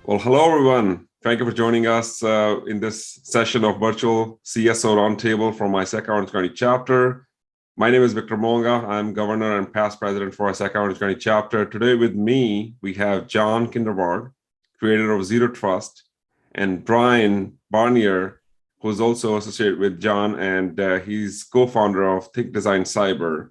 Well, hello, everyone. Thank you for joining us in this session of virtual CSO Roundtable from my ISAC Orange County chapter. My name is Victor Monga. I'm governor and past president for ISAC Orange County chapter. Today with me, we have John Kinderberg, creator of Zero Trust, and Brian Barnier, who's also associated with John, and he's co-founder of Think Design Cyber.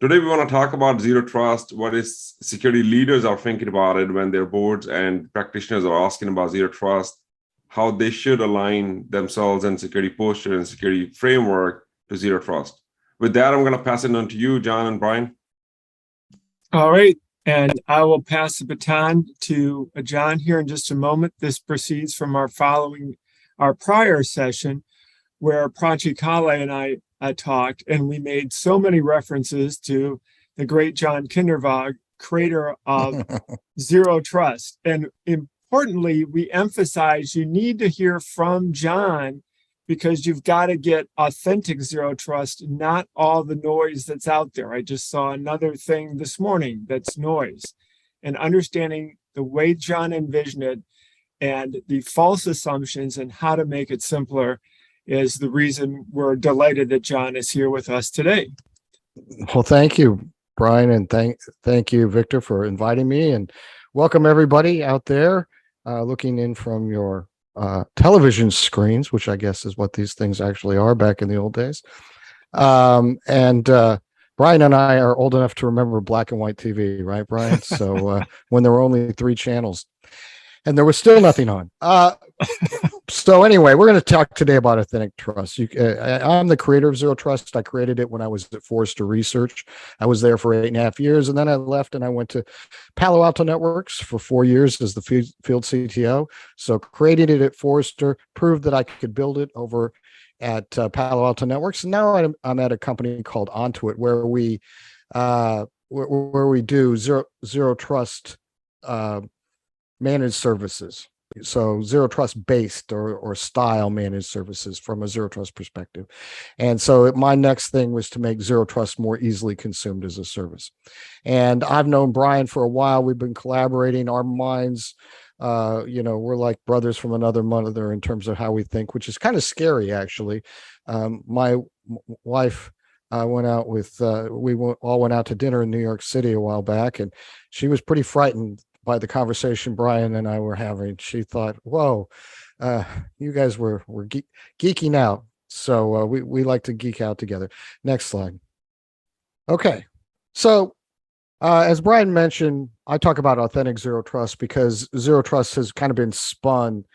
Today, we want to talk about Zero Trust, what is security leaders are thinking about it when their boards and practitioners are asking about Zero Trust, how they should align themselves and security posture and security framework to Zero Trust. With that, I'm going to pass it on to you, John and Brian. All right, and I will pass the baton to John here in just a moment. This proceeds from our prior session where Prachi Kale and I talked, and we made so many references to the great John Kinderberg, creator of Zero Trust. And importantly, we emphasize you need to hear from John because you've got to get authentic Zero Trust, not all the noise that's out there. I just saw another thing this morning that's noise. And understanding the way John envisioned it and the false assumptions and how to make it simpler is the reason we're delighted that John is here with us today. Well, thank you, Brian, and thank you, Victor, for inviting me, and welcome everybody out there looking in from your television screens, which I guess is what these things actually are back in the old days. Brian and I are old enough to remember black and white TV, right, Brian? So when there were only 3 channels and there was still nothing on. So anyway, we're going to talk today about authentic trust. I'm the creator of Zero Trust. I created it when I was at Forrester Research. I was there for 8.5 years, and then I left and I went to Palo Alto Networks for 4 years as the field CTO. So created it at Forrester, proved that I could build it over at Palo Alto Networks. And now I'm at a company called Onto It, where we do zero trust managed services. So Zero Trust based or style managed services from a Zero Trust perspective. And so my next thing was to make Zero Trust more easily consumed as a service. And I've known Brian for a while. We've been collaborating. Our minds, we're like brothers from another mother in terms of how we think, which is kind of scary, actually. My wife went out with, all went out to dinner in New York City a while back, and she was pretty frightened by the conversation Brian and I were having. She thought, whoa, you guys were geeking out. So we like to geek out together. Next slide. Okay. So as Brian mentioned, I talk about authentic Zero Trust because Zero Trust has kind of been spun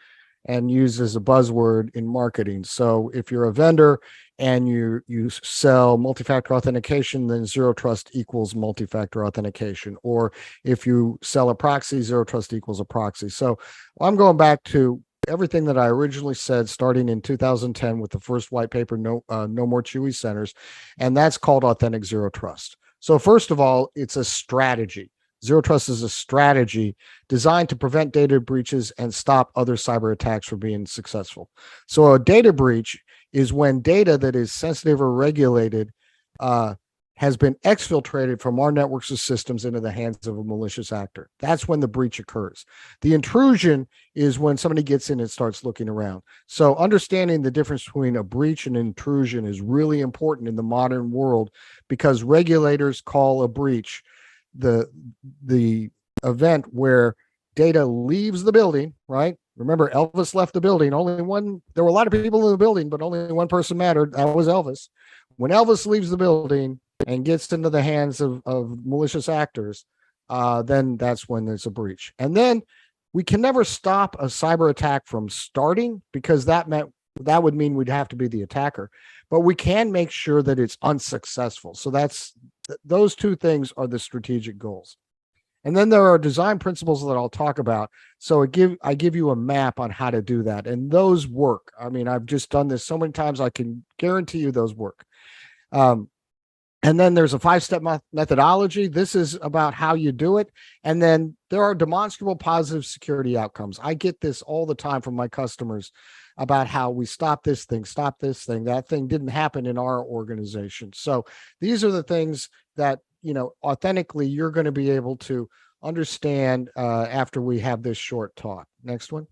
and used as a buzzword in marketing. So if you're a vendor and you sell multi-factor authentication, then Zero Trust equals multi-factor authentication. Or if you sell a proxy, Zero Trust equals a proxy. So I'm going back to everything that I originally said, starting in 2010 with the first white paper, No More Chewy Centers, and that's called authentic Zero Trust. So first of all, it's a strategy. Zero Trust is a strategy designed to prevent data breaches and stop other cyber attacks from being successful. So a data breach is when data that is sensitive or regulated has been exfiltrated from our networks of systems into the hands of a malicious actor. That's when the breach occurs. The intrusion is when somebody gets in and starts looking around. So understanding the difference between a breach and intrusion is really important in the modern world, because regulators call a breach the event where data leaves the building, right? Remember, Elvis left the building. There were a lot of people in the building, but only one person mattered. That was Elvis. When Elvis leaves the building and gets into the hands of malicious actors, then that's when there's a breach. And then we can never stop a cyber attack from starting, because that would mean we'd have to be the attacker. But we can make sure that it's unsuccessful. So those 2 things are the strategic goals. And then there are design principles that I'll talk about. So I give you a map on how to do that. And those work. I mean, I've just done this so many times, I can guarantee you those work. And then there's a 5-step methodology. This is about how you do it. And then there are demonstrable positive security outcomes. I get this all the time from my customers about how we stop this thing. That thing didn't happen in our organization. So these are the things that, authentically you're going to be able to understand after we have this short talk. Next one.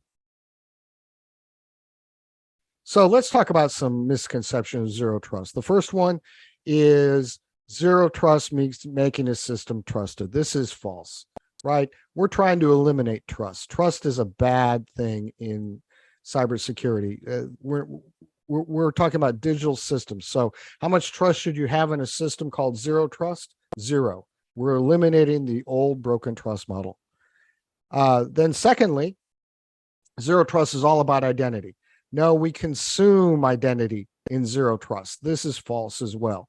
So let's talk about some misconceptions of zero trust. The first one is zero trust means making a system trusted. This is false, right? We're trying to eliminate trust. Trust is a bad thing in cybersecurity. We're talking about digital systems. So how much trust should you have in a system called zero trust? Zero. We're eliminating the old broken trust model. Then secondly, zero trust is all about identity. No, we consume identity in zero trust. This is false as well.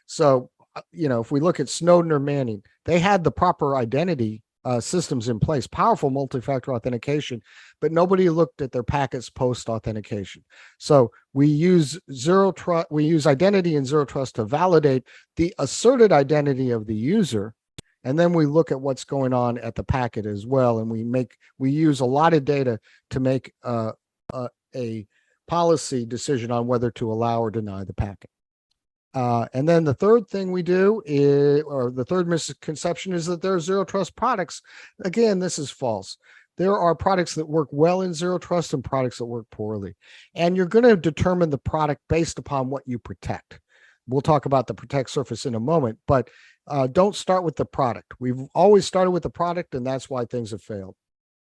So, if we look at Snowden or Manning, they had the proper identity systems in place, powerful multi-factor authentication, but nobody looked at their packets post authentication. So we use identity in zero trust to validate the asserted identity of the user. And then we look at what's going on at the packet as well. And we use a lot of data to make a policy decision on whether to allow or deny the packet. And then the third thing we do the third misconception is that there are zero trust products. Again, this is false. There are products that work well in zero trust and products that work poorly. And you're going to determine the product based upon what you protect. We'll talk about the protect surface in a moment, but don't start with the product. We've always started with the product, and that's why things have failed.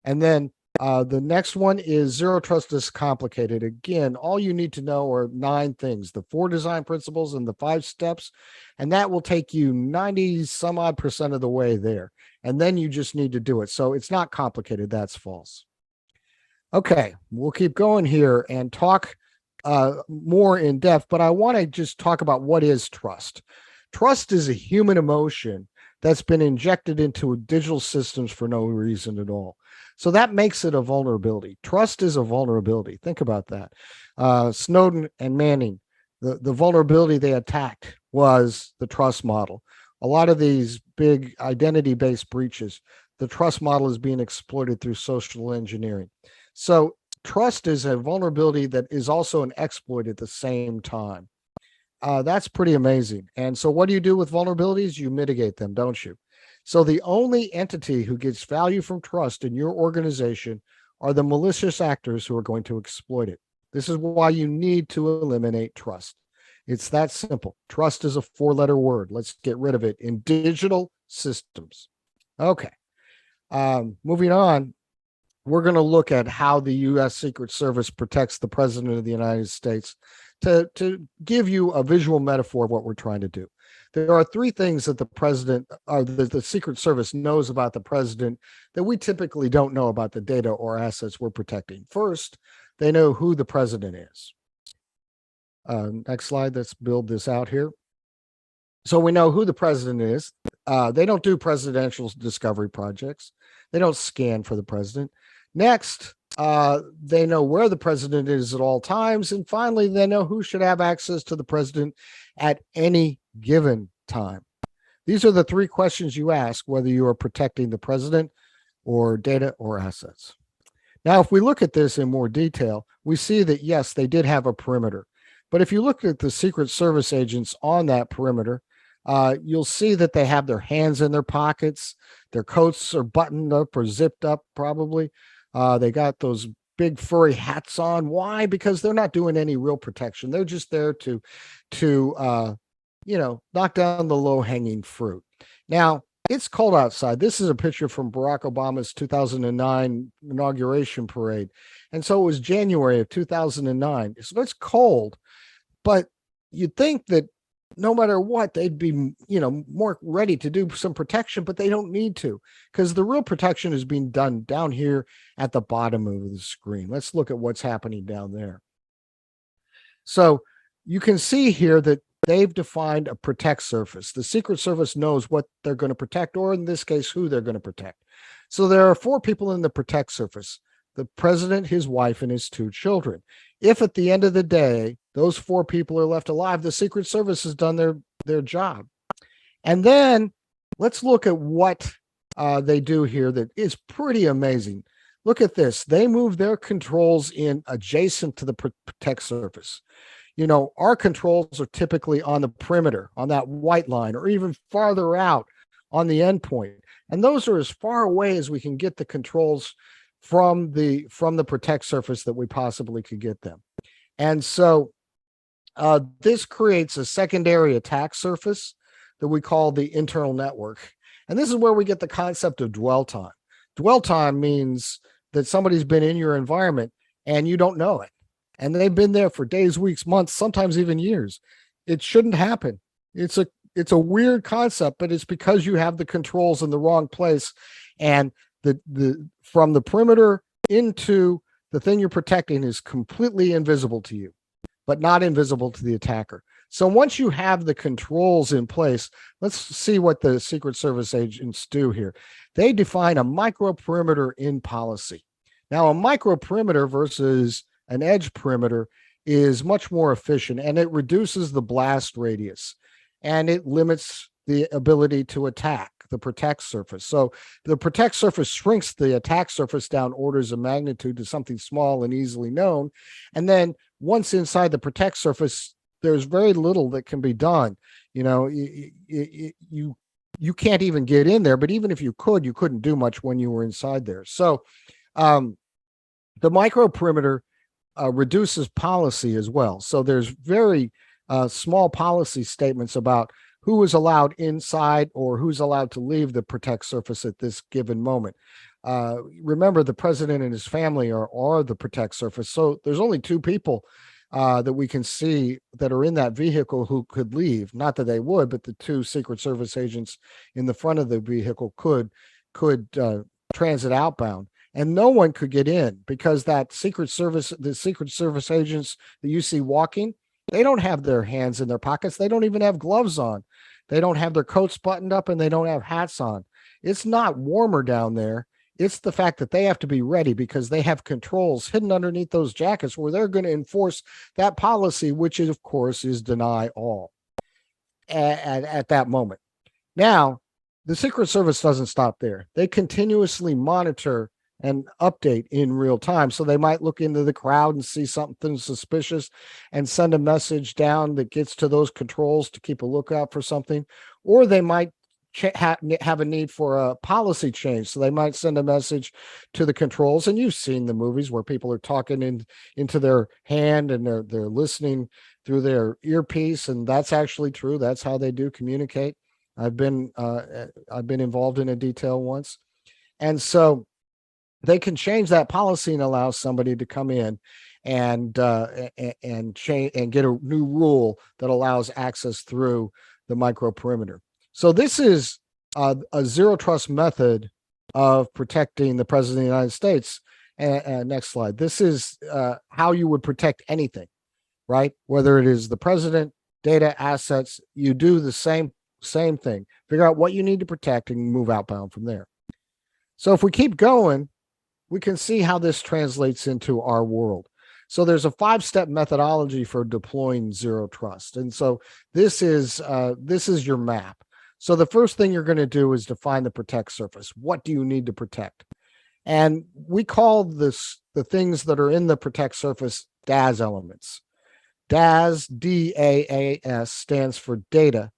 And then the next one is zero trust is complicated. Again, all you need to know are 9 things, the 4 design principles and the 5 steps, and that will take you 90% of the way there. And then you just need to do it. So it's not complicated. That's false. Okay, we'll keep going here and talk more in depth, but I want to just talk about what is trust. Trust is a human emotion that's been injected into digital systems for no reason at all. So that makes it a vulnerability. Trust is a vulnerability. Think about that. Snowden and Manning, the vulnerability they attacked was the trust model. A lot of these big identity-based breaches, the trust model is being exploited through social engineering. So trust is a vulnerability that is also an exploit at the same time. That's pretty amazing. And so what do you do with vulnerabilities? You mitigate them, don't you? So the only entity who gets value from trust in your organization are the malicious actors who are going to exploit it. This is why you need to eliminate trust. It's that simple. Trust is a 4-letter word. Let's get rid of it in digital systems. Okay. Moving on, we're going to look at how the U.S. Secret Service protects the President of the United States to give you a visual metaphor of what we're trying to do. There are 3 things that the president or the Secret Service knows about the president that we typically don't know about the data or assets we're protecting. First, they know who the president is. Next slide, let's build this out here. So we know who the president is. They don't do presidential discovery projects. They don't scan for the president. Next, they know where the president is at all times. And finally, they know who should have access to the president at any given time. These are the 3 questions you ask whether you are protecting the president or data or assets. Now, if we look at this in more detail, we see that, yes, they did have a perimeter. But if you look at the Secret Service agents on that perimeter, you'll see that they have their hands in their pockets. Their coats are buttoned up or zipped up, probably. They got those big furry hats on. Why? Because they're not doing any real protection. They're just there to knock down the low-hanging fruit. Now, it's cold outside. This is a picture from Barack Obama's 2009 inauguration parade. And so it was January of 2009. So it's cold, but you'd think that no matter what, they'd be, more ready to do some protection, but they don't need to, because the real protection is being done down here at the bottom of the screen. Let's look at what's happening down there. So you can see here that they've defined a protect surface. The Secret Service knows what they're going to protect, or in this case, who they're going to protect. So there are 4 people in the protect surface: the president, his wife, and his 2 children. If at the end of the day, those 4 people are left alive, the Secret Service has done their job. And then let's look at what they do here that is pretty amazing. Look at this. They move their controls in adjacent to the protect surface. Our controls are typically on the perimeter, on that white line, or even farther out on the endpoint. And those are as far away as we can get the controls from the protect surface that we possibly could get them. And so this creates a secondary attack surface that we call the internal network. And this is where we get the concept of dwell time. Dwell time means that somebody's been in your environment and you don't know it. And they've been there for days, weeks, months, sometimes even years. It shouldn't happen. It's a weird concept, but it's because you have the controls in the wrong place. And the from the perimeter into the thing you're protecting is completely invisible to you, but not invisible to the attacker. So once you have the controls in place, let's see what the Secret Service agents do here. They define a micro perimeter in policy. Now, a micro perimeter versus an edge perimeter is much more efficient, and it reduces the blast radius, and it limits the ability to attack the protect surface. So the protect surface shrinks the attack surface down orders of magnitude to something small and easily known. And then once inside the protect surface, there's very little that can be done. You know, you can't even get in there, but even if you could, you couldn't do much when you were inside there. So the micro perimeter reduces policy as well. So there's very small policy statements about who is allowed inside or who's allowed to leave the protect surface at this given moment. Remember, the president and his family are the protect surface. So there's only two people that we can see that are in that vehicle who could leave. Not that they would, but the two Secret Service agents in the front of the vehicle could transit outbound. And no one could get in because the Secret Service agents that you see walking, they don't have their hands in their pockets. They don't even have gloves on. They don't have their coats buttoned up and they don't have hats on. It's not warmer down there. It's the fact that they have to be ready because they have controls hidden underneath those jackets where they're going to enforce that policy, which is, of course, is deny all at that moment. Now, the Secret Service doesn't stop there. They continuously monitor and update in real time. So they might look into the crowd and see something suspicious and send a message down that gets to those controls to keep a lookout for something, or they might have a need for a policy change. So they might send a message to the controls. And you've seen the movies where people are talking into their hand and they're listening through their earpiece. And that's actually true. That's how they do communicate. I've been involved in a detail once. And so they can change that policy and allow somebody to come in and change and get a new rule that allows access through the micro perimeter. So this is a zero trust method of protecting the president of the United States. Next slide. This is how you would protect anything, right? Whether it is the president, data, assets, you do the same thing. Figure out what you need to protect and move outbound from there. So if we keep going, we can see how this translates into our world. So there's a 5-step methodology for deploying zero trust. And so this is your map. So the first thing you're going to do is define the protect surface. What do you need to protect? And we call the things that are in the protect surface DAS elements. DAS, D-A-A-S, stands for data,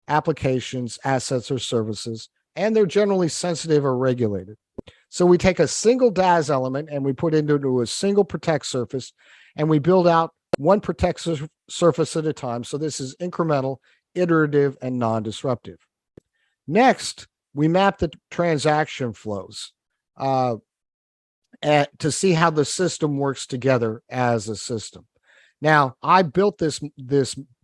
applications, assets, or services, and they're generally sensitive or regulated. So we take a single DAS element and we put it into a single protect surface, and we build out one protect surface at a time. So this is incremental, iterative, and non-disruptive. Next, we map the transaction flows to see how the system works together as a system. Now, I built this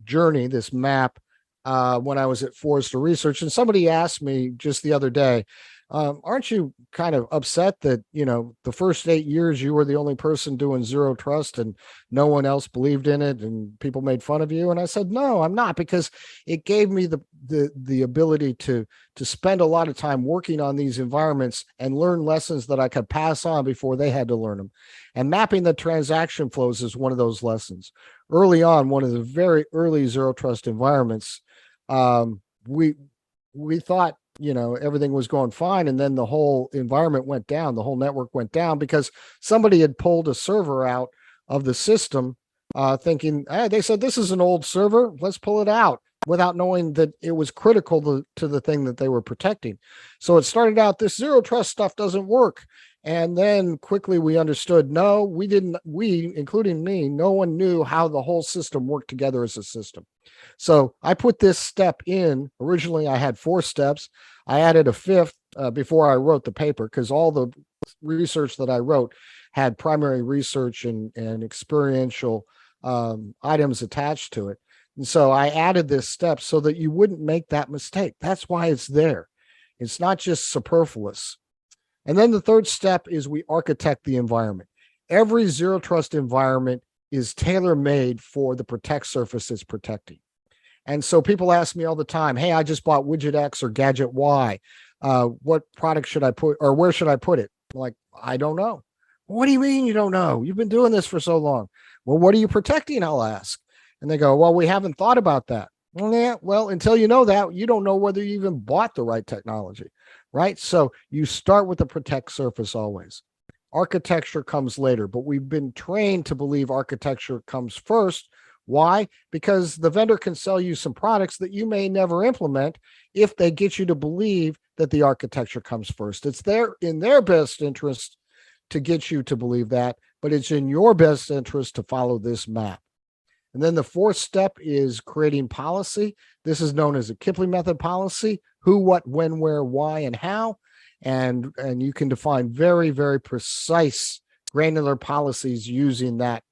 journey, this map, when I was at Forrester Research, and somebody asked me just the other day, aren't you kind of upset that, the first 8 years you were the only person doing zero trust and no one else believed in it and people made fun of you? And I said, no, I'm not, because it gave me the ability to spend a lot of time working on these environments and learn lessons that I could pass on before they had to learn them. And mapping the transaction flows is one of those lessons. Early on, one of the very early zero trust environments, we thought, everything was going fine. And then the whole environment went down. The whole network went down because somebody had pulled a server out of the system, thinking, hey, they said, this is an old server. Let's pull it out. without knowing that it was critical to the thing that they were protecting. So it started out, this zero trust stuff doesn't work. And then quickly we understood, no, we, including me, no one knew how the whole system worked together as a system. So I put this step in. Originally, I had 4 steps. I added a 5th before I wrote the paper, because all the research that I wrote had primary research and experiential items attached to it. And so I added this step so that you wouldn't make that mistake. That's why it's there. It's not just superfluous. And then the 3rd step is we architect the environment. Every zero trust environment is tailor-made for the protect surface it's protecting. And so people ask me all the time, hey, I just bought widget X or gadget Y. What product should I put, or where should I put it? I'm like, I don't know. What do you mean you don't know? You've been doing this for so long. Well, what are you protecting? I'll ask. And they go, well, we haven't thought about that. Yeah, well, until you know that, you don't know whether you even bought the right technology, right? So you start with the protect surface always. Architecture comes later, but we've been trained to believe architecture comes first. Why? Because the vendor can sell you some products that you may never implement if they get you to believe that the architecture comes first. It's in their best interest to get you to believe that, but it's in your best interest to follow this map. And then the 4th step is creating policy. This is known as a Kipling method policy: who, what, when, where, why, and how. And you can define very, very precise granular policies using that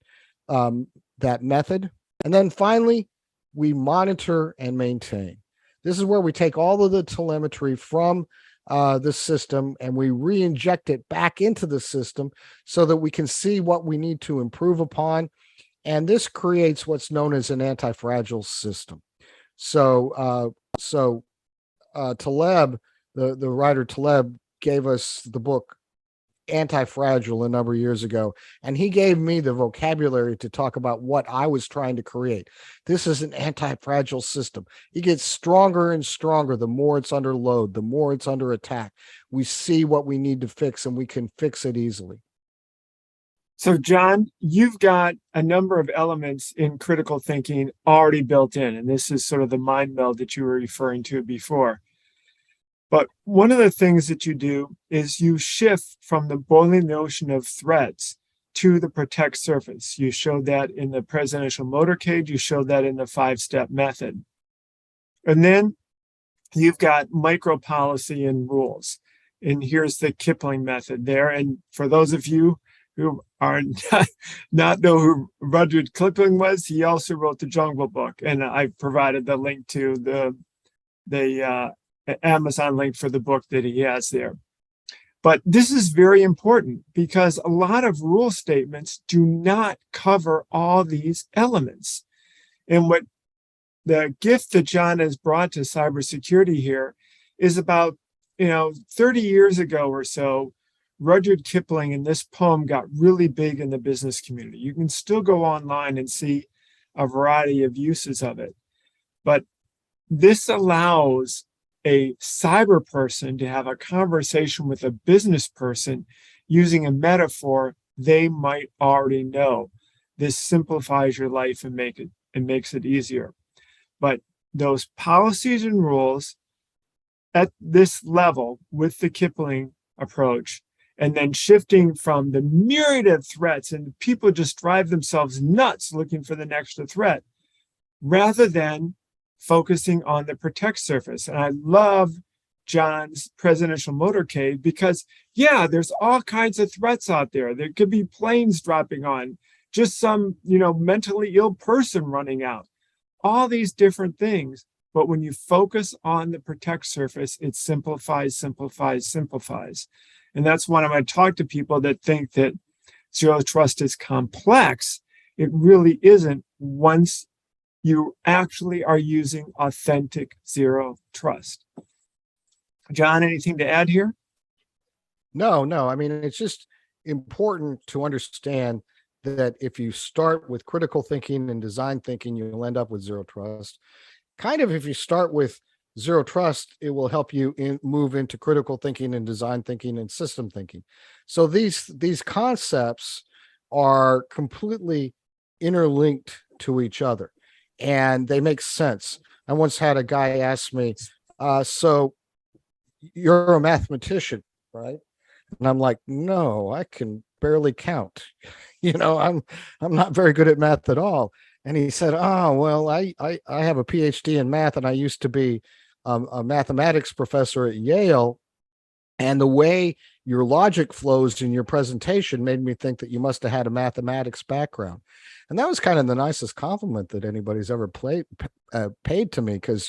method. And then finally, we monitor and maintain. This is where we take all of the telemetry from the system and we re-inject it back into the system so that we can see what we need to improve upon. And this creates what's known as an anti-fragile system. So Taleb, the writer Taleb, gave us the book Anti-Fragile a number of years ago, and he gave me the vocabulary to talk about what I was trying to create. This is an anti-fragile system. It gets stronger and stronger the more it's under load, the more it's under attack. We see what we need to fix, and we can fix it easily. So, John, you've got a number of elements in critical thinking already built in, and this is sort of the mind meld that you were referring to before. But one of the things that you do is you shift from the boiling notion of threats to the protect surface. You showed that in the presidential motorcade. You showed that in the 5-step method. And then you've got micro policy and rules. And here's the Kipling method there. And for those of you who are not know who Rudyard Kipling was, he also wrote the Jungle Book. And I provided the link to the Amazon link for the book that he has there. But this is very important because a lot of rule statements do not cover all these elements. And what the gift that John has brought to cybersecurity here is about, 30 years ago or so, Rudyard Kipling in this poem got really big in the business community. You can still go online and see a variety of uses of it. But this allows a cyber person to have a conversation with a business person using a metaphor they might already know. This simplifies your life and makes it easier. But those policies and rules at this level with the Kipling approach, and then shifting from the myriad of threats, and people just drive themselves nuts looking for the next threat, rather than focusing on the protect surface. And I love John's presidential motorcade because, there's all kinds of threats out there. There could be planes dropping on, just some, mentally ill person running out, all these different things. But when you focus on the protect surface, it simplifies. And that's when I talk to people that think that zero trust is complex. It really isn't once you actually are using authentic zero trust. John, anything to add here? No. I mean, it's just important to understand that if you start with critical thinking and design thinking, you'll end up with zero trust. Kind of if you start with zero trust, it will help you move into critical thinking and design thinking and system thinking. So these concepts are completely interlinked to each other. And they make sense. I once had a guy ask me, so you're a mathematician, right? And I'm like, no, I can barely count. I'm not very good at math at all. And he said, oh, well, I have a PhD in math, and I used to be a mathematics professor at Yale. And the way your logic flows in your presentation made me think that you must have had a mathematics background. And that was kind of the nicest compliment that anybody's ever paid to me, because,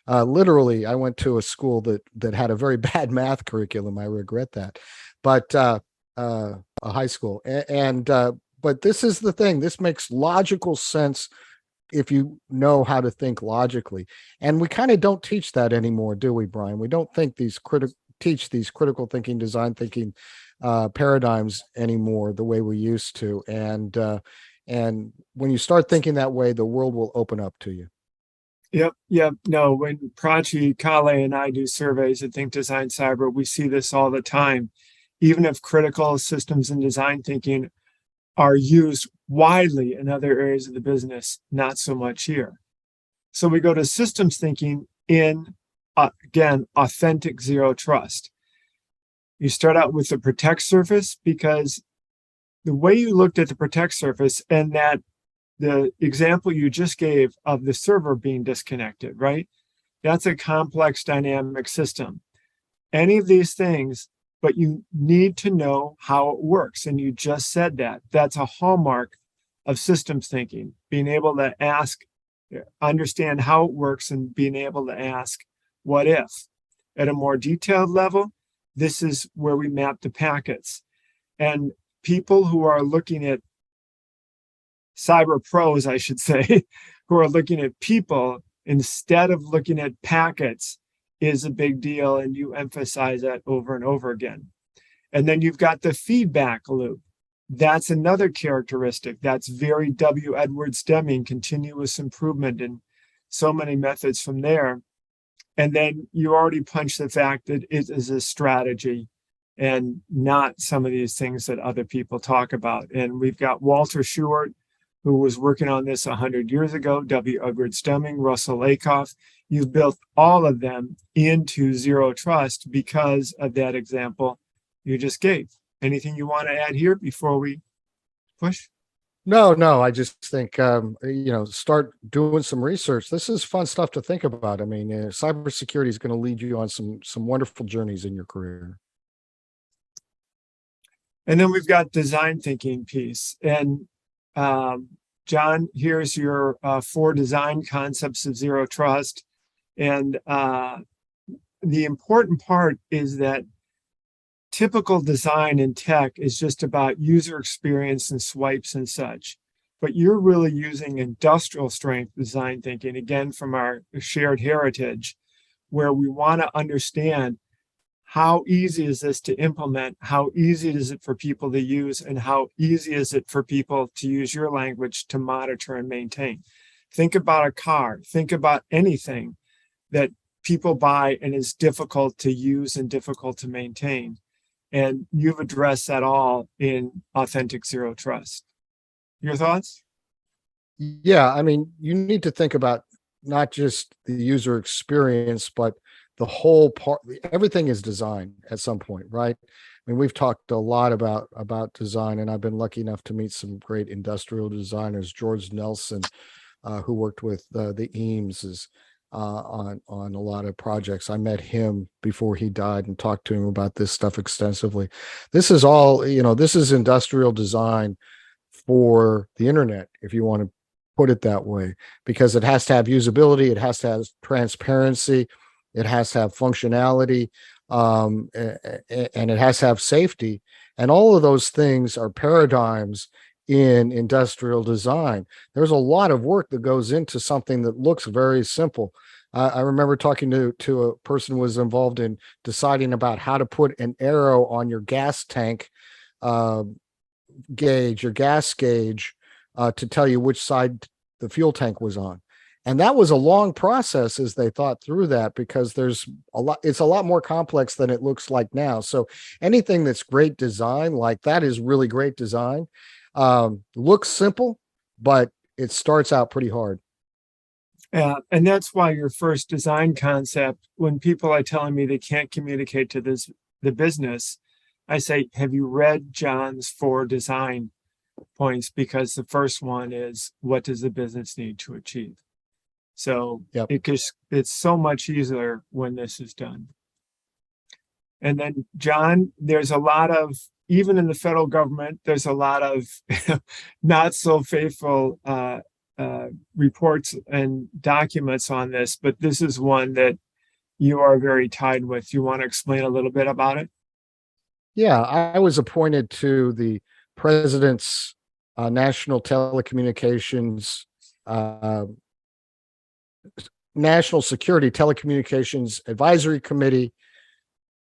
literally I went to a school that had a very bad math curriculum. I regret that. But a high school. But this is the thing. This makes logical sense if you know how to think logically. And we kind of don't teach that anymore, do we, Brian? We don't teach these critical thinking, design thinking paradigms anymore the way we used to. And when you start thinking that way, the world will open up to you. Yep. No, when Prachi, Kale, and I do surveys at Think Design Cyber, we see this all the time. Even if critical systems and design thinking are used widely in other areas of the business, not so much here. So we go to systems thinking in, again, authentic zero trust. You start out with the protect surface, because the way you looked at the protect surface, and that the example you just gave of the server being disconnected, right? That's a complex dynamic system. Any of these things, but you need to know how it works. And you just said that. That's a hallmark of systems thinking, being able to understand how it works, and being able to ask, what if? At a more detailed level, this is where we map the packets. And people who are looking at cyber pros, I should say, who are looking at people instead of looking at packets is a big deal. And you emphasize that over and over again. And then you've got the feedback loop. That's another characteristic. That's very W. Edwards Deming, continuous improvement, and so many methods from there. And then you already punched the fact that it is a strategy and not some of these things that other people talk about. And we've got Walter Shewart, who was working on this 100 years ago, W. Edwards Deming, Russell Lakoff. You've built all of them into zero trust because of that example you just gave. Anything you want to add here before we push? No, I just think, start doing some research. This is fun stuff to think about. I mean, cybersecurity is going to lead you on some wonderful journeys in your career. And then we've got design thinking piece. And John, here's your 4 design concepts of zero trust. And the important part is that typical design in tech is just about user experience and swipes and such. But you're really using industrial strength design thinking, again, from our shared heritage, where we want to understand how easy is this to implement, how easy is it for people to use, and how easy is it for people, to use your language, to monitor and maintain. Think about a car, think about anything that people buy and is difficult to use and difficult to maintain. And you've addressed that all in authentic zero trust. Your thoughts? Yeah, I mean, you need to think about not just the user experience, but the whole part. Everything is design at some point, right? I mean, we've talked a lot about design, and I've been lucky enough to meet some great industrial designers. George Nelson, who worked with the Eames, is on a lot of projects. I met him before he died and talked to him about this stuff extensively. This is all, this is industrial design for the internet, if you want to put it that way, because it has to have usability, it has to have transparency, it has to have functionality, and it has to have safety. And all of those things are paradigms in industrial design. There's a lot of work that goes into something that looks very simple. I remember talking to a person who was involved in deciding about how to put an arrow on your gas tank gauge, your gas gauge, to tell you which side the fuel tank was on. And that was a long process as they thought through that, because it's a lot more complex than it looks like now. So anything that's great design like that is really great design. Looks simple, but it starts out pretty hard. And that's why your first design concept, when people are telling me they can't communicate to the business, I say, have you read John's 4 design points? Because the first one is, what does the business need to achieve? So Yep. it's so much easier when this is done. And then, John, there's a lot of, even in the federal government, there's a lot of not so faithful reports and documents on this, but this is one that you are very tied with. You want to explain a little bit about it? Yeah, I was appointed to the president's National Telecommunications, National Security Telecommunications Advisory Committee,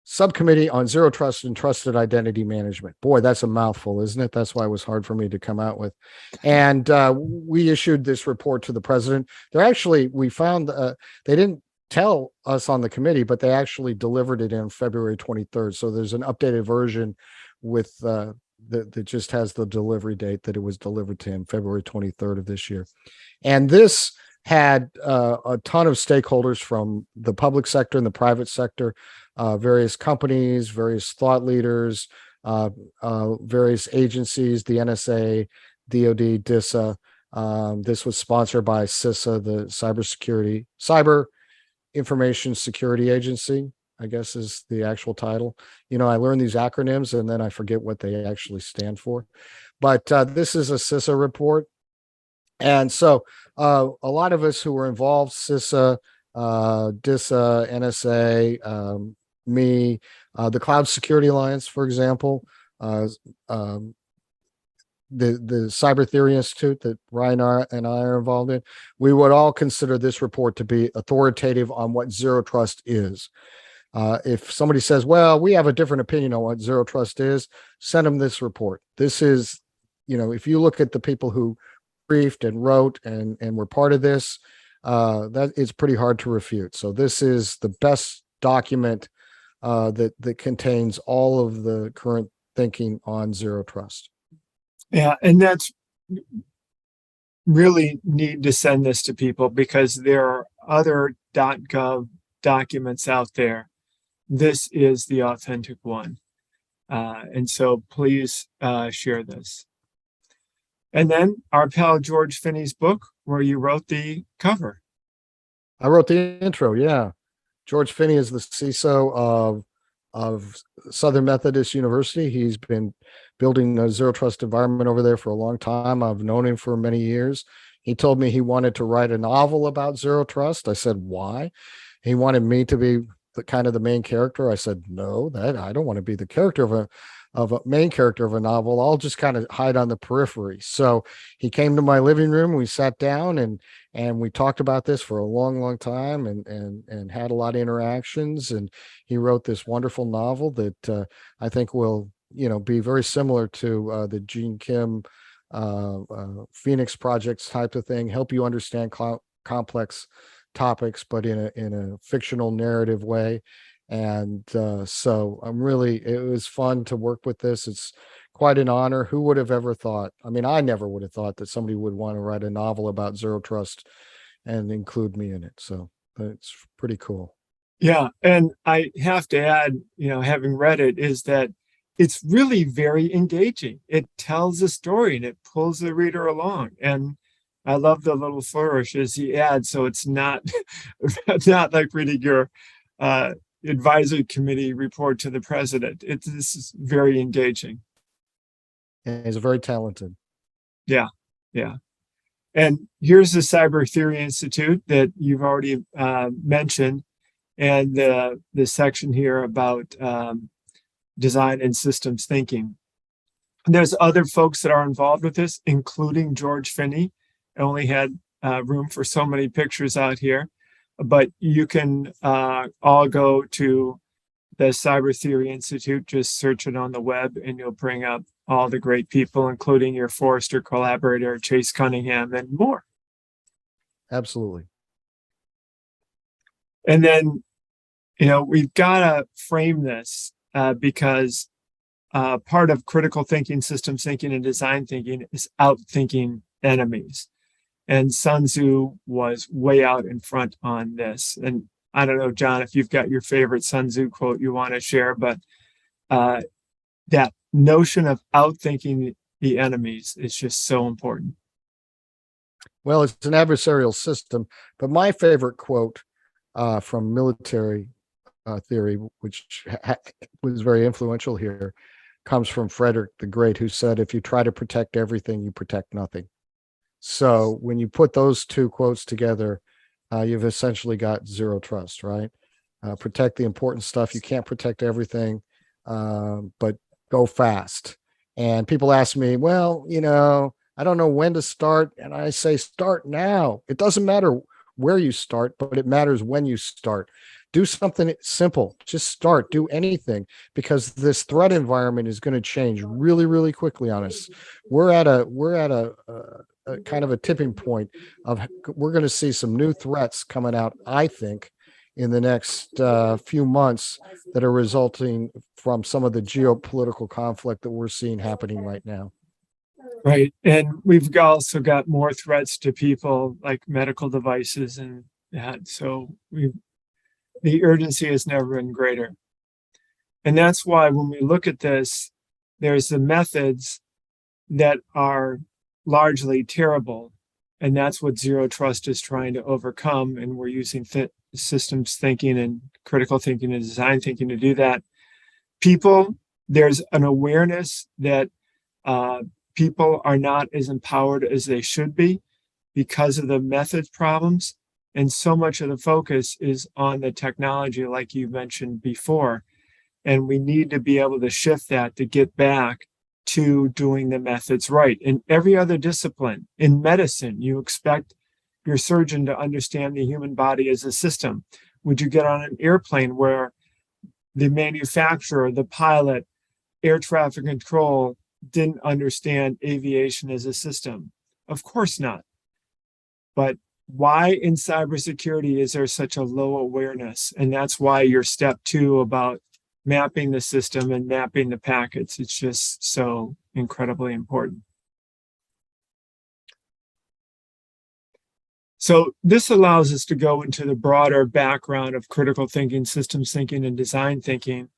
Subcommittee on Zero Trust and Trusted Identity Management. Boy, that's a mouthful, isn't it? That's why it was hard for me to come out with. And we issued this report to the president. We found they didn't tell us on the committee, but they actually delivered it in February 23rd. So there's an updated version with that just has the delivery date that it was delivered to him, February 23rd of this year. And this had a ton of stakeholders from the public sector and the private sector, various companies, various thought leaders, various agencies, the NSA, DOD, DISA. This was sponsored by CISA, the Cyber Information Security Agency, I guess is the actual title. You know, I learn these acronyms and then I forget what they actually stand for. But this is a CISA report. And so a lot of us who were involved, CISA, DISA, NSA, me, the Cloud Security Alliance, for example, the Cyber Theory Institute that Ryan and I are involved in, we would all consider this report to be authoritative on what zero trust is. If somebody says, well, we have a different opinion on what zero trust is, send them this report. This is, you know, if you look at the people who briefed and wrote and were part of this, that is pretty hard to refute. So this is the best document that contains all of the current thinking on zero trust. Yeah, and that's really need to send this to people because there are other .gov documents out there. This is the authentic one. And so please share this. And then our pal George Finney's book, where you wrote the cover. I wrote the intro, yeah. George Finney is the CISO of Southern Methodist University. He's been building a zero trust environment over there for a long time. I've known him for many years. He told me he wanted to write a novel about zero trust. I said, why? He wanted me to be the main character. I said, no, that I don't want to be the character of a main character of a novel. I'll just kind of hide on the periphery. So he came to my living room. We sat down and we talked about this for a long, long time and had a lot of interactions. And he wrote this wonderful novel that I think will, you know, be very similar to the Gene Kim Phoenix Projects type of thing, help you understand complex topics, but in a fictional narrative way. And so it was fun to work with this. It's quite an honor. Who would have ever thought? I mean, I never would have thought that somebody would want to write a novel about zero trust and include me in it. So it's pretty cool. Yeah. And I have to add, you know, having read it, is that it's really very engaging. It tells a story and it pulls the reader along. And I love the little flourishes he adds. So it's not, not like reading your advisory committee report to the president. This is very engaging. And he's very talented. Yeah. Yeah. And here's the Cyber Theory Institute that you've already mentioned. And the section here about design and systems thinking. There's other folks that are involved with this, including George Finney. I only had room for so many pictures out here, but you can all go to the Cyber Theory Institute, just search it on the web and you'll bring up all the great people, including your Forrester collaborator, Chase Cunningham, and more. Absolutely. And then, you know, we've got to frame this because part of critical thinking, systems thinking, and design thinking is outthinking enemies. And Sun Tzu was way out in front on this. And I don't know, John, if you've got your favorite Sun Tzu quote you want to share, but that notion of outthinking the enemies is just so important. Well, it's an adversarial system, but my favorite quote from military theory, which was very influential here, comes from Frederick the Great, who said, if you try to protect everything, you protect nothing. So when you put those two quotes together, you've essentially got zero trust, right? Protect the important stuff. You can't protect everything, but go fast. And people ask me, well, I don't know when to start. And I say, start now. It doesn't matter where you start, but it matters when you start. Do something simple. Just start. Do anything, because this threat environment is going to change really, really quickly on us. We're at a kind of a tipping point of we're going to see some new threats coming out, I think, in the next few months that are resulting from some of the geopolitical conflict that we're seeing happening right now. Right. And we've also got more threats to people like medical devices and that. So the urgency has never been greater. And that's why when we look at this, there's the methods that are largely terrible. And that's what zero trust is trying to overcome. And we're using systems thinking and critical thinking and design thinking to do that. People, there's an awareness that people are not as empowered as they should be because of the methods problems. And so much of the focus is on the technology, like you mentioned before. And we need to be able to shift that to get back to doing the methods right. In every other discipline, in medicine, you expect your surgeon to understand the human body as a system. Would you get on an airplane where the manufacturer, the pilot, air traffic control didn't understand aviation as a system? Of course not. But why in cybersecurity is there such a low awareness? And that's why your step 2 about mapping the system and mapping the packets, it's just so incredibly important. So this allows us to go into the broader background of critical thinking, systems thinking, and design thinking.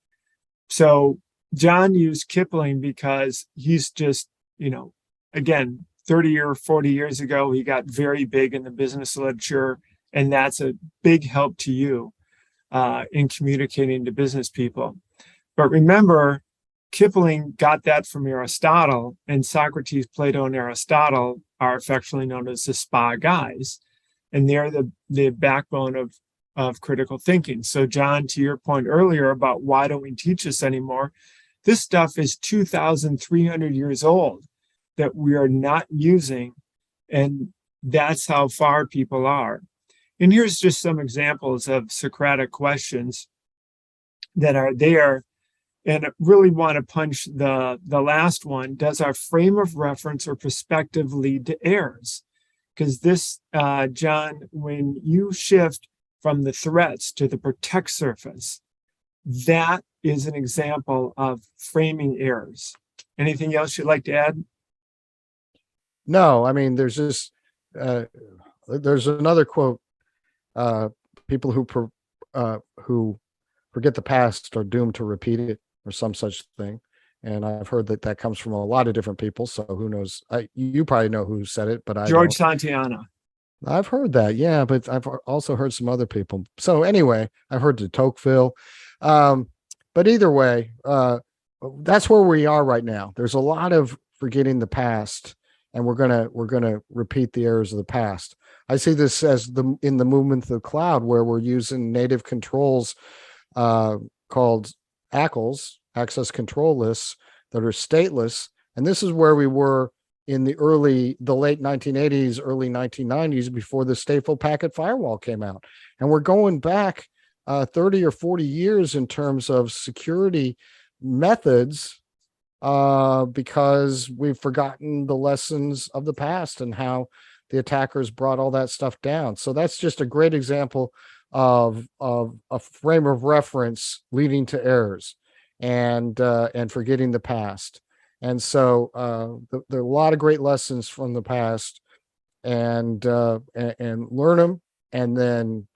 So John used Kipling because he's just, again, 30 or 40 years ago, he got very big in the business literature, and that's a big help to you in communicating to business people. But remember, Kipling got that from Aristotle, and Socrates, Plato, and Aristotle are affectionately known as the SPA guys, and they're the backbone of critical thinking. So John, to your point earlier about why don't we teach this anymore, this stuff is 2,300 years old that we are not using, and that's how far people are. And here's just some examples of Socratic questions that are there. And I really want to punch the last one. Does our frame of reference or perspective lead to errors? Because this, John, when you shift from the threats to the protect surface, that is an example of framing errors. Anything else you'd like to add? No, I mean, there's another quote. People who forget the past are doomed to repeat it, or some such thing. And I've heard that comes from a lot of different people. So who knows? You probably know who said it, but George Santayana. I've heard that, yeah, but I've also heard some other people. So anyway, I've heard de Tocqueville. But either way, that's where we are right now. There's a lot of forgetting the past, and we're gonna repeat the errors of the past. I see this as in the movement of the cloud, where we're using native controls called ACLs, access control lists, that are stateless. And this is where we were in the late 1980s, early 1990s, before the stateful packet firewall came out. And we're going back 30 or 40 years in terms of security methods because we've forgotten the lessons of the past and how the attackers brought all that stuff down. So that's just a great example of a frame of reference leading to errors and forgetting the past. And so there are a lot of great lessons from the past and learn them, and then,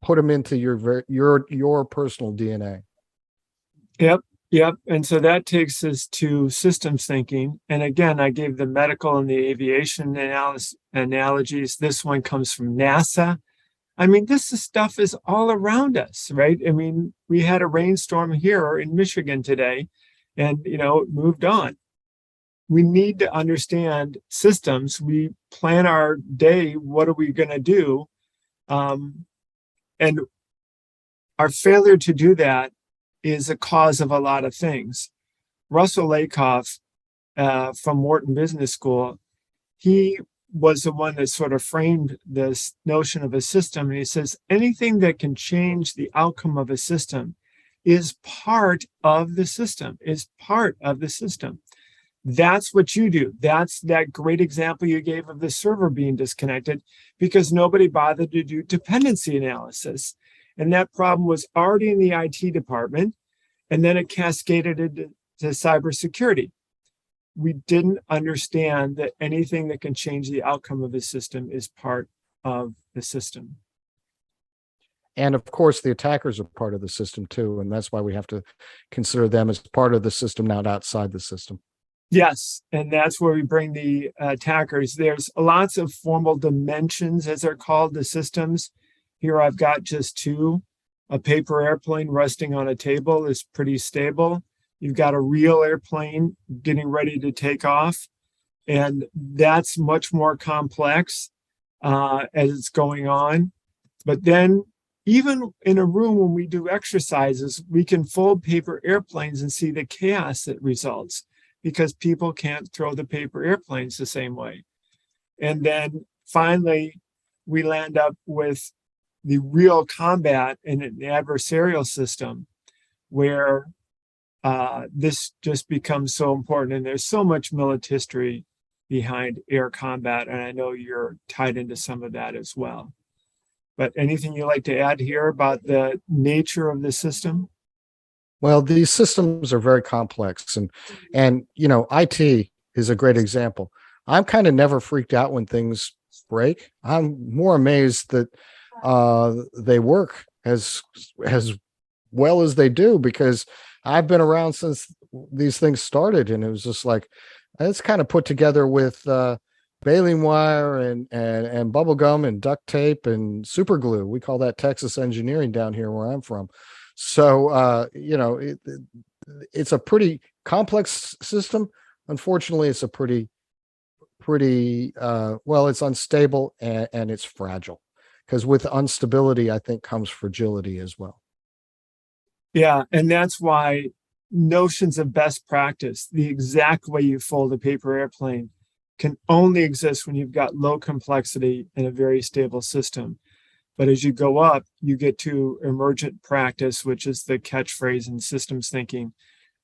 put them into your personal DNA. Yep. And so that takes us to systems thinking. And again, I gave the medical and the aviation analogies. This one comes from NASA. I mean, stuff is all around us, right? I mean, we had a rainstorm here in Michigan today, and, it moved on. We need to understand systems. We plan our day. What are we going to do? And our failure to do that is a cause of a lot of things. Russell Lakoff from Wharton Business School, he was the one that sort of framed this notion of a system. And he says, anything that can change the outcome of a system is part of the system, That's what you do. That's that great example you gave of the server being disconnected because nobody bothered to do dependency analysis. And that problem was already in the IT department, and then it cascaded into cybersecurity. We didn't understand that anything that can change the outcome of a system is part of the system. And of course, the attackers are part of the system too. And that's why we have to consider them as part of the system, not outside the system. Yes, and that's where we bring the attackers. There's lots of formal dimensions, as they're called, the systems. Here I've got just two. A paper airplane resting on a table is pretty stable. You've got a real airplane getting ready to take off, and that's much more complex as it's going on. But then even in a room when we do exercises, we can fold paper airplanes and see the chaos that results because people can't throw the paper airplanes the same way. And then finally, we land up with the real combat in an adversarial system where this just becomes so important. And there's so much military history behind air combat. And I know you're tied into some of that as well. But anything you'd like to add here about the nature of the system? Well, these systems are very complex, and IT is a great example. I'm kind of never freaked out when things break. I'm more amazed that they work as well as they do, because I've been around since these things started, and it was just like it's kind of put together with baling wire and bubble gum and duct tape and super glue. We call that Texas engineering down here where I'm from. So it's a pretty complex system. Unfortunately, it's a pretty well, it's unstable and it's fragile, because with instability, I think, comes fragility as well. Yeah, and that's why notions of best practice, the exact way you fold a paper airplane, can only exist when you've got low complexity and a very stable system. But as you go up, you get to emergent practice, which is the catchphrase in systems thinking,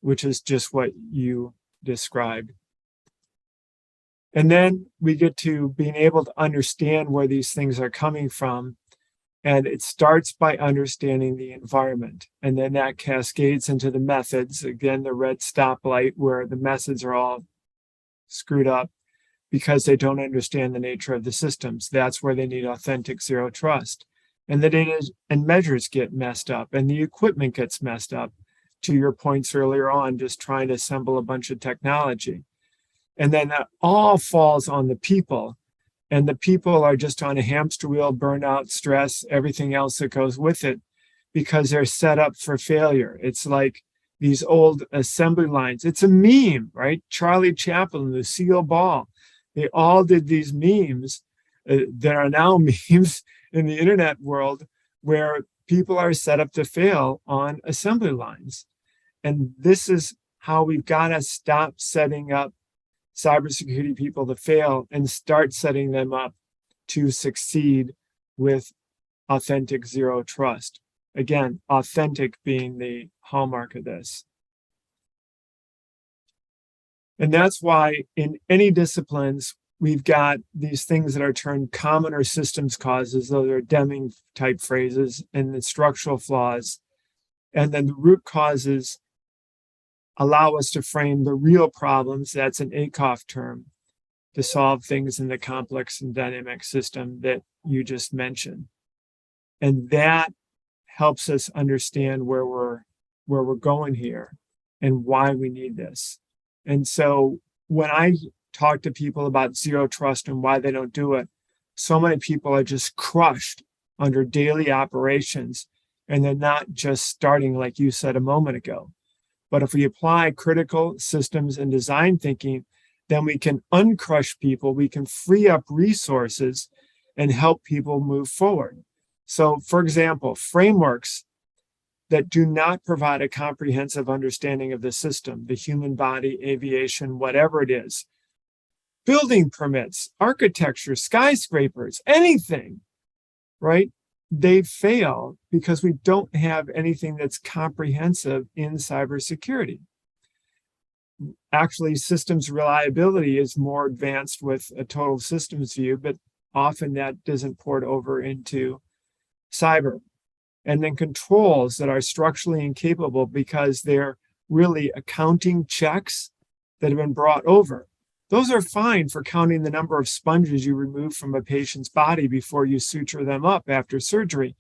which is just what you described. And then we get to being able to understand where these things are coming from. And it starts by understanding the environment. And then that cascades into the methods. Again, the red stoplight, where the methods are all screwed up because they don't understand the nature of the systems. That's where they need authentic zero trust. And the data and measures get messed up, and the equipment gets messed up, to your points earlier on, just trying to assemble a bunch of technology. And then that all falls on the people. And the people are just on a hamster wheel, burnout, stress, everything else that goes with it, because they're set up for failure. It's like these old assembly lines. It's a meme, right? Charlie Chaplin, Lucille Ball, they all did these memes that are now memes in the internet world, where people are set up to fail on assembly lines. And this is how we've got to stop setting up cybersecurity people to fail and start setting them up to succeed with authentic zero trust. Again, authentic being the hallmark of this. And that's why in any disciplines, we've got these things that are termed common or systems causes. Those are Deming type phrases, and the structural flaws. And then the root causes allow us to frame the real problems. That's an Akoff term. to solve things in the complex and dynamic system that you just mentioned. And that helps us understand where we're going here and why we need this. And so when I talk to people about zero trust and why they don't do it, so many people are just crushed under daily operations, and they're not just starting, like you said a moment ago. But if we apply critical systems and design thinking, then we can uncrush people, we can free up resources and help people move forward. So, for example, frameworks that do not provide a comprehensive understanding of the system, the human body, aviation, whatever it is, building permits, architecture, skyscrapers, anything, right? They fail because we don't have anything that's comprehensive in cybersecurity. Actually, systems reliability is more advanced with a total systems view, but often that doesn't port over into cyber. And then controls that are structurally incapable because they're really accounting checks that have been brought over. Those are fine for counting the number of sponges you remove from a patient's body before you suture them up after surgery,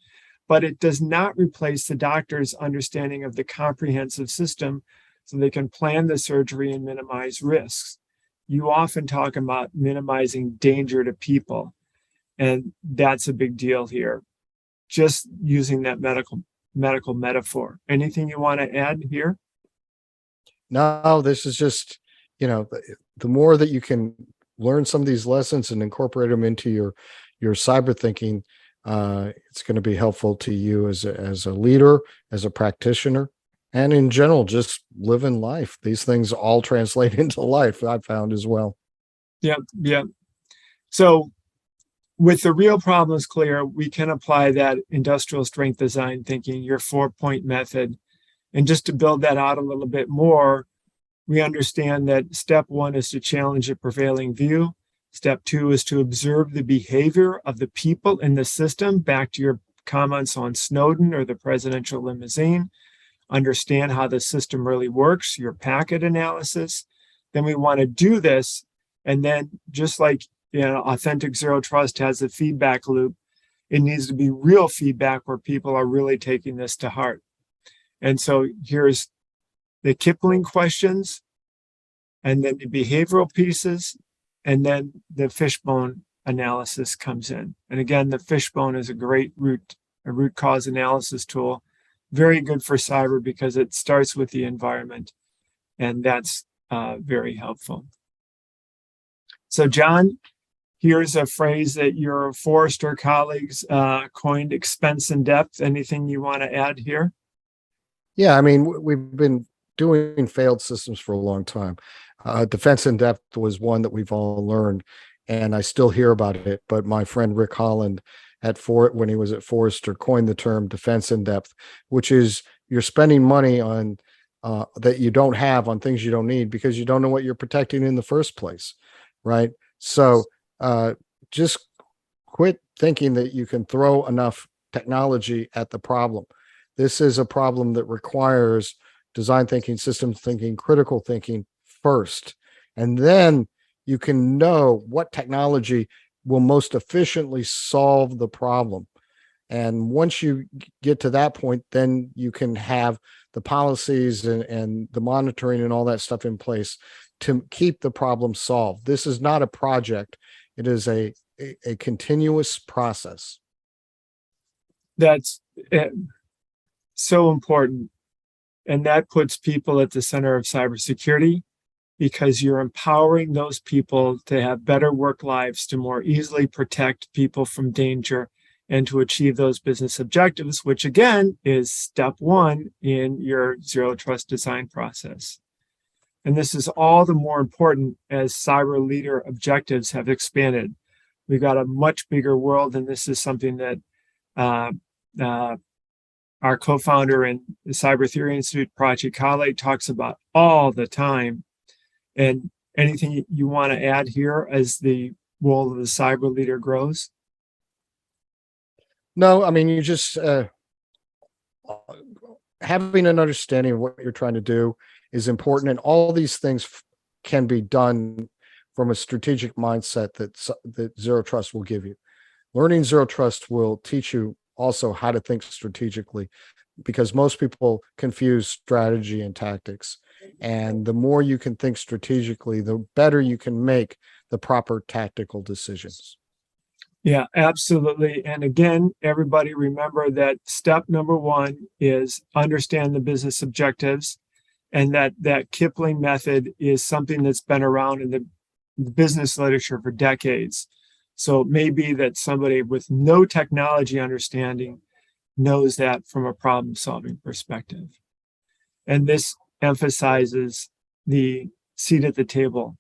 but it does not replace the doctor's understanding of the comprehensive system so they can plan the surgery and minimize risks. You often talk about minimizing danger to people, and that's a big deal here. Just using that medical metaphor. Anything you want to add here? No, this is just, the more that you can learn some of these lessons and incorporate them into your cyber thinking, it's going to be helpful to you as a leader, as a practitioner, and in general, just living life. These things all translate into life, I've found as well. Yeah. So with the real problems clear, we can apply that industrial strength design thinking, your 4-point method. And just to build that out a little bit more, we understand that step 1 is to challenge the prevailing view. Step 2 is to observe the behavior of the people in the system, back to your comments on Snowden or the presidential limousine. Understand how the system really works, your packet analysis. Then we want to do this. And then just like authentic zero trust has a feedback loop, it needs to be real feedback where people are really taking this to heart. And so here's the Kipling questions, and then the behavioral pieces, and then the fishbone analysis comes in. And again, the fishbone is a great root cause analysis tool, very good for cyber because it starts with the environment, and that's very helpful. So John, here's a phrase that your Forrester colleagues coined, expense in depth. Anything you want to add here? Yeah, I mean, we've been doing failed systems for a long time. Defense in depth was one that we've all learned, and I still hear about it. But my friend Rick Holland when he was at Forrester coined the term defense in depth, which is you're spending money on that you don't have on things you don't need because you don't know what you're protecting in the first place, right? So just quit thinking that you can throw enough technology at the problem. This is a problem that requires design thinking, systems thinking, critical thinking first. And then you can know what technology will most efficiently solve the problem. And once you get to that point, then you can have the policies and the monitoring and all that stuff in place to keep the problem solved. This is not a project. It is a continuous process. That's so important. And that puts people at the center of cybersecurity because you're empowering those people to have better work lives, to more easily protect people from danger, and to achieve those business objectives, which again is step 1 in your zero trust design process. And this is all the more important as cyber leader objectives have expanded. We've got a much bigger world, and this is something that our co-founder in the Cyber Theory Institute, Prachi talks about all the time. And anything you want to add here as the role of the cyber leader grows? No, I mean, you just having an understanding of what you're trying to do is important. And all these things can be done from a strategic mindset that Zero Trust will give you. Learning Zero Trust will teach you also how to think strategically, because most people confuse strategy and tactics. And the more you can think strategically, the better you can make the proper tactical decisions. Yeah, absolutely. And again, everybody remember that step number one is understand the business objectives, and that Kipling method is something that's been around in the business literature for decades. So it may be that somebody with no technology understanding knows that from a problem solving perspective. And this emphasizes the seat at the table,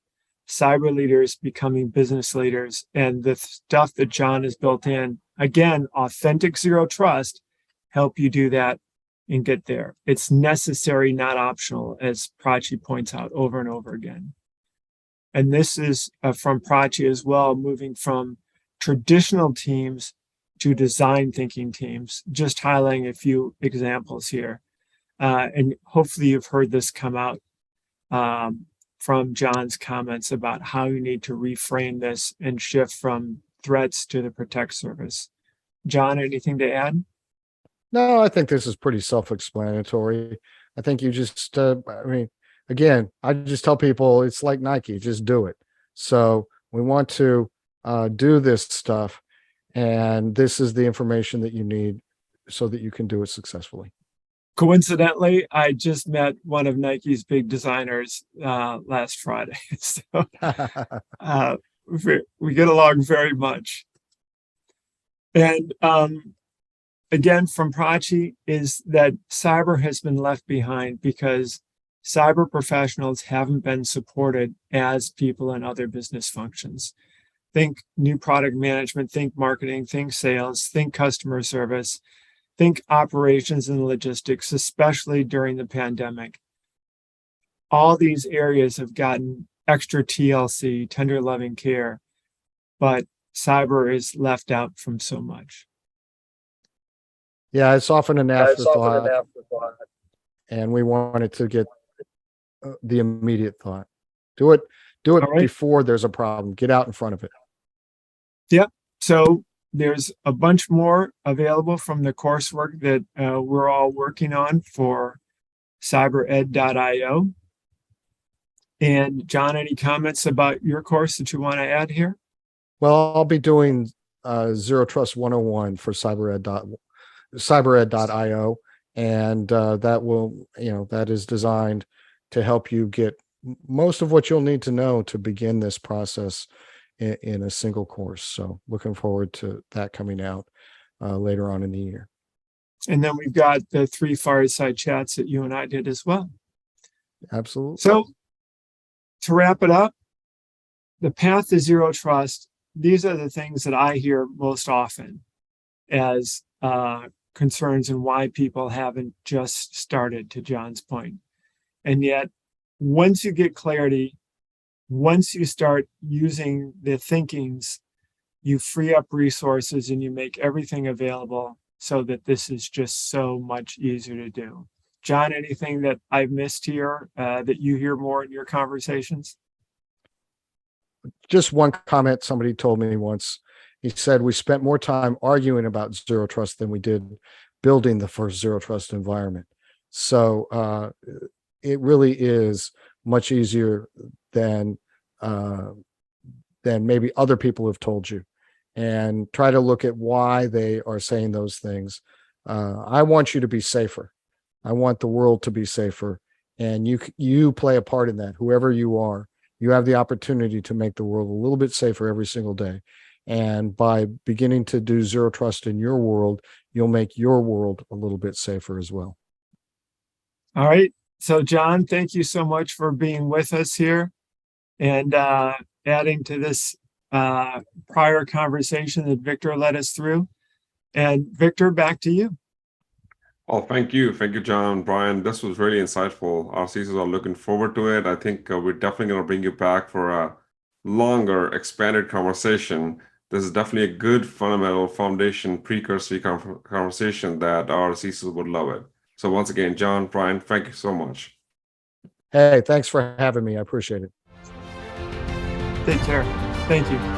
cyber leaders becoming business leaders, and the stuff that John has built in. Again, authentic Zero Trust help you do that and get there. It's necessary, not optional, as Prachi points out over and over again. And this is from Prachi as well, moving from traditional teams to design thinking teams, just highlighting a few examples here. And hopefully you've heard this come out from John's comments about how you need to reframe this and shift from threats to the protect service. John, anything to add? No, I think this is pretty self-explanatory. I think you just, again, I just tell people it's like Nike, just do it. So we want to do this stuff, and this is the information that you need so that you can do it successfully. Coincidentally, I just met one of Nike's big designers last Friday. So we get along very much. And again, from Prachi is that cyber has been left behind because cyber professionals haven't been supported as people in other business functions. Think new product management, think marketing, think sales, think customer service, think operations and logistics, especially during the pandemic. All these areas have gotten extra TLC, tender loving care, but cyber is left out from so much. Yeah, it's often an afterthought, and we wanted to get the immediate thought. Do it right. Before there's a problem. Get out in front of it. Yep. So there's a bunch more available from the coursework that we're all working on for cybered.io. And John, any comments about your course that you want to add here? Well, I'll be doing Zero Trust 101 for cybered.io, and that will, that is designed to help you get most of what you'll need to know to begin this process in a single course. So looking forward to that coming out later on in the year. And then we've got the 3 fireside chats that you and I did as well. Absolutely. So to wrap it up, the path to Zero Trust, these are the things that I hear most often as concerns and why people haven't just started, to John's point. And yet, once you get clarity, once you start using the thinkings, you free up resources and you make everything available so that this is just so much easier to do. John, anything that I've missed here that you hear more in your conversations? Just one comment somebody told me once. He said, we spent more time arguing about Zero Trust than we did building the first Zero Trust environment. So it really is much easier than maybe other people have told you, and try to look at why they are saying those things. I want you to be safer. I want the world to be safer, and you play a part in that. Whoever you are, you have the opportunity to make the world a little bit safer every single day. And by beginning to do Zero Trust in your world, you'll make your world a little bit safer as well. All right. So John, thank you so much for being with us here and adding to this prior conversation that Victor led us through. And Victor, back to you. Oh, thank you. Thank you, John, Brian. This was really insightful. Our CISOs are looking forward to it. I think we're definitely going to bring you back for a longer, expanded conversation. This is definitely a good fundamental foundation precursor conversation that our CISOs would love it. So once again, John, Brian, thank you so much. Hey, thanks for having me. I appreciate it. Take care. Thank you.